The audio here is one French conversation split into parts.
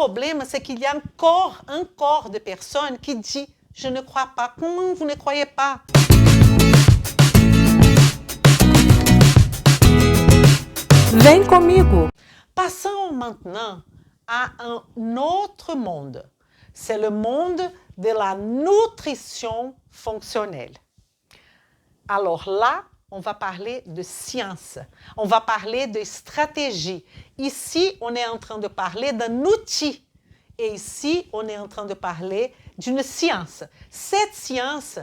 problème, c'est qu'il y a encore un corps de personnes qui dit « Je ne crois pas ». Comment vous ne croyez pas? Vem comigo! Passons maintenant à un autre monde. C'est le monde de la nutrition fonctionnelle. Alors là, on va parler de science, on va parler de stratégie. Ici, on est en train de parler d'un outil et ici, on est en train de parler d'une science. Cette science,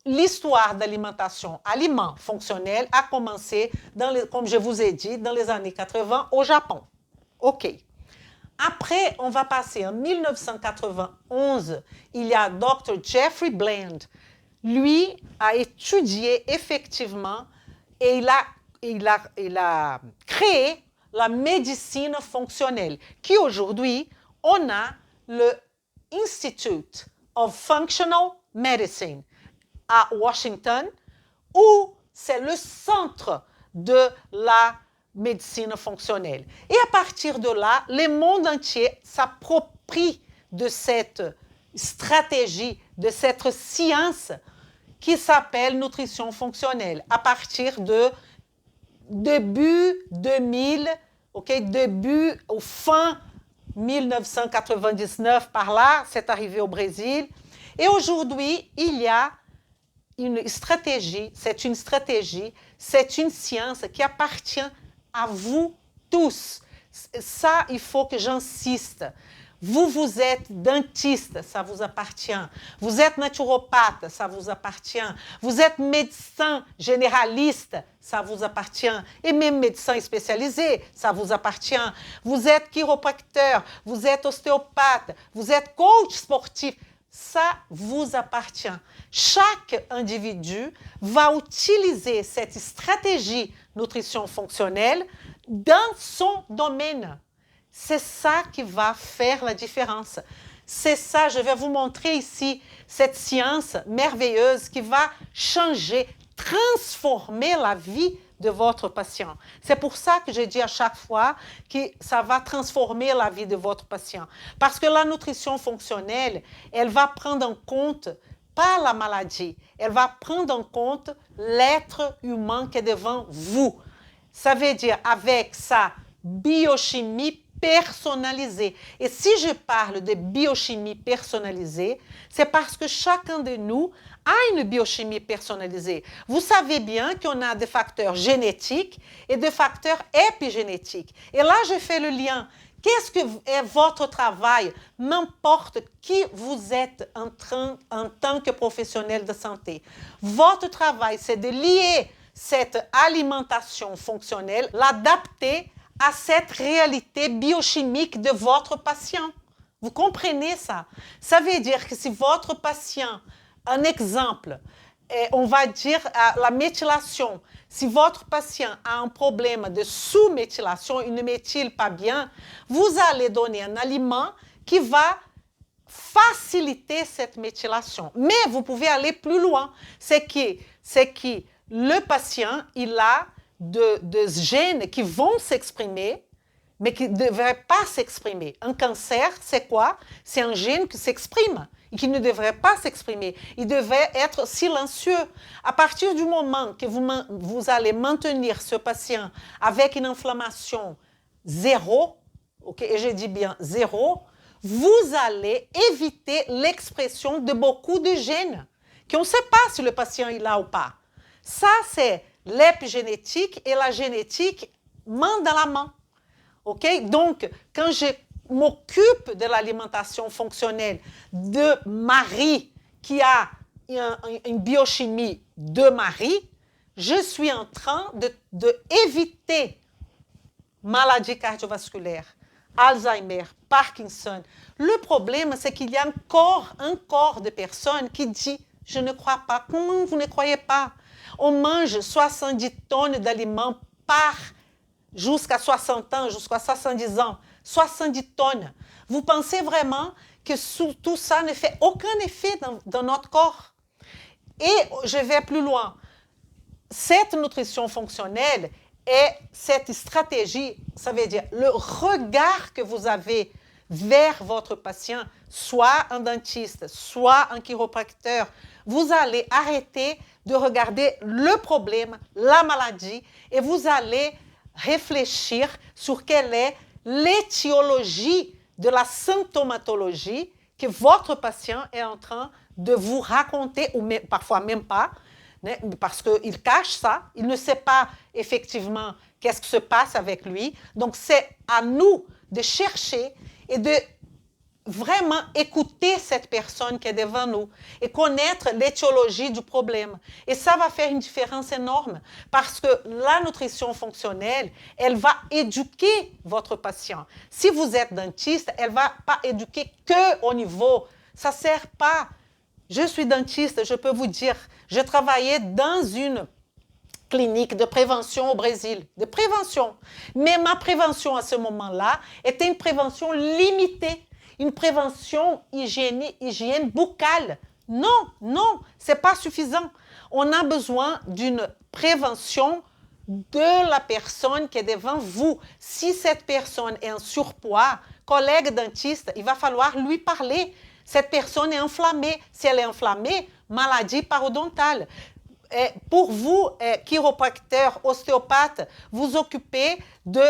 l'histoire d'alimentation, aliments fonctionnels, a commencé, comme je vous ai dit, dans les années 80 au Japon. OK. Après, on va passer en 1991, il y a Dr. Jeffrey Bland. Lui a étudié effectivement et il a créé la médecine fonctionnelle, qui aujourd'hui, on a le Institute of Functional Medicine à Washington, où c'est le centre de la médecine fonctionnelle. Et à partir de là, le monde entier s'approprie de cette stratégie, de cette science qui s'appelle nutrition fonctionnelle à partir de début 2000, début au fin 1999 par là, c'est arrivé au Brésil. Et aujourd'hui, il y a une stratégie, c'est une science qui appartient à vous tous. Ça, il faut que j'insiste. Vous êtes dentiste, ça vous appartient. Vous êtes naturopathe, ça vous appartient. Vous êtes médecin généraliste, ça vous appartient. Et même médecin spécialisé, ça vous appartient. Vous êtes chiropracteur, vous êtes ostéopathe, vous êtes coach sportif. Ça vous appartient. Chaque individu va utiliser cette stratégie nutrition fonctionnelle dans son domaine. C'est ça qui va faire la différence. C'est ça, je vais vous montrer ici, cette science merveilleuse qui va changer, transformer la vie de votre patient. C'est pour ça que je dis à chaque fois que ça va transformer la vie de votre patient. Parce que la nutrition fonctionnelle, elle va prendre en compte pas la maladie, elle va prendre en compte l'être humain qui est devant vous. Ça veut dire avec sa biochimie personnalisée. Et si je parle de biochimie personnalisée, c'est parce que chacun de nous a une biochimie personnalisée. Vous savez bien qu'on a des facteurs génétiques et des facteurs épigénétiques. Et là, je fais le lien. Qu'est-ce que est votre travail? N'importe qui vous êtes en tant que professionnel de santé. Votre travail, c'est de lier cette alimentation fonctionnelle, l'adapter à cette réalité biochimique de votre patient. Vous comprenez ça? Ça veut dire que si votre patient, un exemple, on va dire la méthylation, si votre patient a un problème de sous-méthylation, il ne méthyle pas bien, vous allez donner un aliment qui va faciliter cette méthylation. Mais vous pouvez aller plus loin. C'est que le patient, il a de gènes qui vont s'exprimer, mais qui ne devraient pas s'exprimer. Un cancer, c'est quoi? C'est un gène qui s'exprime et qui ne devrait pas s'exprimer. Il devrait être silencieux. À partir du moment que vous allez maintenir ce patient avec une inflammation zéro, et je dis bien zéro, vous allez éviter l'expression de beaucoup de gènes qu'on ne sait pas si le patient est là ou pas. Ça, c'est l'épigénétique et la génétique main dans la main. Donc, quand je m'occupe de l'alimentation fonctionnelle de Marie qui a une biochimie de Marie, je suis en train d'éviter maladie cardiovasculaire, Alzheimer, Parkinson. Le problème, c'est qu'il y a encore un corps de personnes qui dit « Je ne crois pas ». Comment vous ne croyez pas? On mange 70 tonnes d'aliments jusqu'à 60 ans, jusqu'à 70 ans. 70 tonnes. Vous pensez vraiment que tout ça ne fait aucun effet dans notre corps? Et je vais plus loin. Cette nutrition fonctionnelle et cette stratégie, ça veut dire le regard que vous avez vers votre patient, soit un dentiste, soit un chiropracteur, vous allez arrêter de regarder le problème, la maladie, et vous allez réfléchir sur quelle est l'étiologie de la symptomatologie que votre patient est en train de vous raconter, ou même, parfois même pas, parce qu'il cache ça, il ne sait pas effectivement qu'est-ce qui se passe avec lui. Donc, c'est à nous de chercher et de vraiment écouter cette personne qui est devant nous et connaître l'étiologie du problème. Et ça va faire une différence énorme parce que la nutrition fonctionnelle, elle va éduquer votre patient. Si vous êtes dentiste, elle ne va pas éduquer qu'au niveau. Ça ne sert pas. Je suis dentiste, je peux vous dire, je travaillais dans une clinique de prévention au Brésil, de prévention. Mais ma prévention à ce moment-là était une prévention limitée, une prévention hygiène buccale. Non, non, ce n'est pas suffisant. On a besoin d'une prévention de la personne qui est devant vous. Si cette personne est en surpoids, collègue dentiste, il va falloir lui parler. Cette personne est inflammée. Si elle est inflammée, maladie parodontale. Pour vous, chiropracteur, ostéopathe, vous occupez de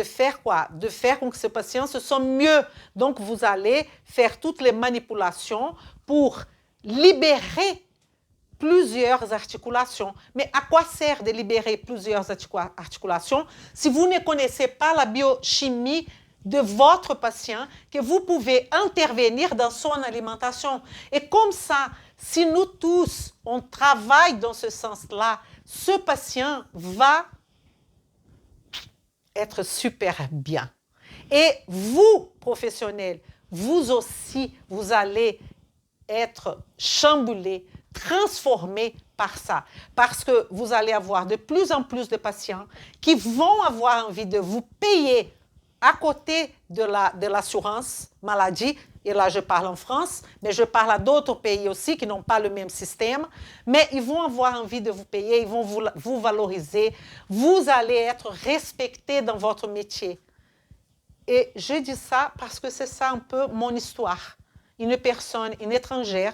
faire quoi? De faire pour que ce patient se sente mieux. Donc, vous allez faire toutes les manipulations pour libérer plusieurs articulations. Mais à quoi sert de libérer plusieurs articulations si vous ne connaissez pas la biochimie de votre patient, que vous pouvez intervenir dans son alimentation? Et comme ça, si nous tous, on travaille dans ce sens-là, ce patient va être super bien. Et vous, professionnels, vous aussi, vous allez être chamboulés, transformés par ça. Parce que vous allez avoir de plus en plus de patients qui vont avoir envie de vous payer à côté de l'assurance maladie. Et là, je parle en France, mais je parle à d'autres pays aussi qui n'ont pas le même système. Mais ils vont avoir envie de vous payer, ils vont vous valoriser. Vous allez être respecté dans votre métier. Et je dis ça parce que c'est ça un peu mon histoire. Une personne, une étrangère,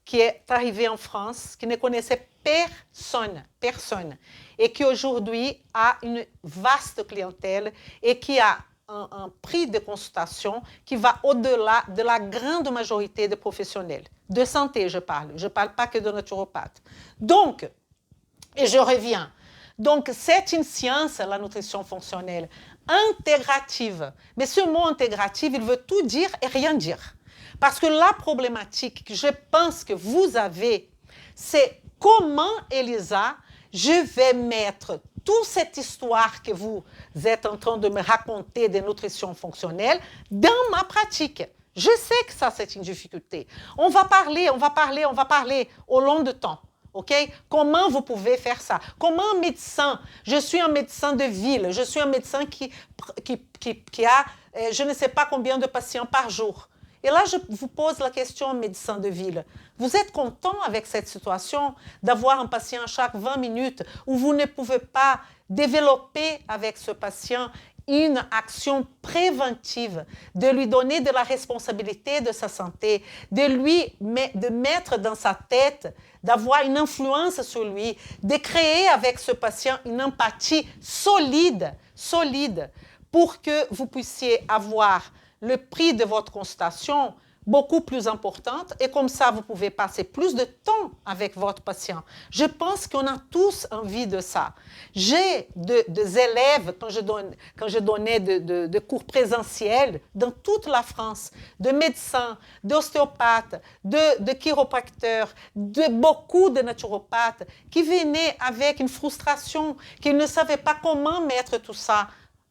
qui est arrivée en France, qui ne connaissait personne, et qui aujourd'hui a une vaste clientèle et qui a un prix de consultation qui va au-delà de la grande majorité des professionnels. De santé, je parle pas que de naturopathes. Donc, et je reviens, donc c'est une science, la nutrition fonctionnelle, intégrative. Mais ce mot intégrative, il veut tout dire et rien dire. Parce que la problématique que je pense que vous avez, c'est comment, Elisa, je vais mettre toute cette histoire que vous êtes en train de me raconter de nutrition fonctionnelle dans ma pratique. Je sais que ça, c'est une difficulté. On va parler au long du temps. OK? Comment vous pouvez faire ça? Comment un médecin, je suis un médecin de ville, je suis un médecin qui a je ne sais pas combien de patients par jour. Et là, je vous pose la question, médecin de ville. Vous êtes content avec cette situation d'avoir un patient chaque 20 minutes où vous ne pouvez pas développer avec ce patient une action préventive, de lui donner de la responsabilité de sa santé, de mettre dans sa tête, d'avoir une influence sur lui, de créer avec ce patient une empathie solide pour que vous puissiez avoir le prix de votre consultation beaucoup plus importante et comme ça, vous pouvez passer plus de temps avec votre patient. Je pense qu'on a tous envie de ça. J'ai des élèves, quand je donnais de cours présentiels dans toute la France, de médecins, d'ostéopathes, de chiropracteurs, de beaucoup de naturopathes qui venaient avec une frustration, qu'ils ne savaient pas comment mettre tout ça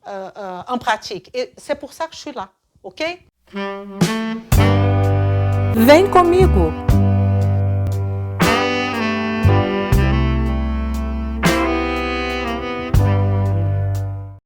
en pratique. Et c'est pour ça que je suis là. OK? Vem comigo!